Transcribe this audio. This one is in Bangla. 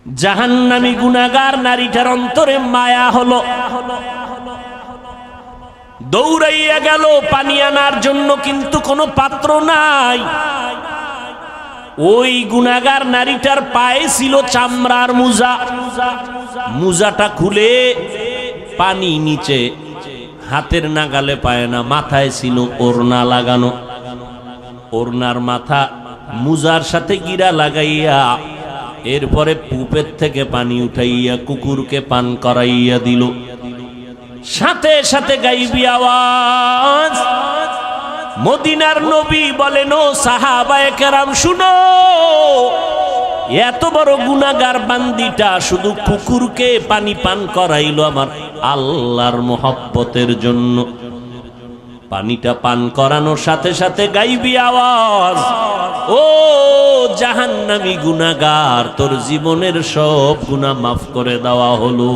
জাহান্নামী গুনাহগার নারীটার অন্তরে মায়া হলো, দৌড়াইয়া গেল পানি আনার জন্য, কিন্তু কোনো পাত্র নাই। ওই গুনাহগার নারীটার পায়ে ছিল চামড়ার মোজা, মোজাটা খুলে পানি নিচে, হাতের নাগালে পায় না, মাথায় ছিল ওড়না লাগানো, ওড়নার মাথা মুজার সাথে গিরা লাগাইয়া এরপরে পুপের থেকে পানি উঠাইয়া কুকুরকে পান করাইয়া দিল। সাথে সাথে গাইবি আওয়াজ, মদিনার নবী বলেন, ও সাহাবায়ে কেরাম শুনো, এত বড় গুনাহগার বান্দিটা শুধু কুকুরকে পানি পান করাইল আমার আল্লাহর মোহব্বতের জন্য। পানিটা পান করানোর সাথে সাথে গাইবি আওয়াজ, ও জাহান্নামী গুনাহগার, তোর জীবনের সব গুনাহ মাফ করে দেওয়া হলো।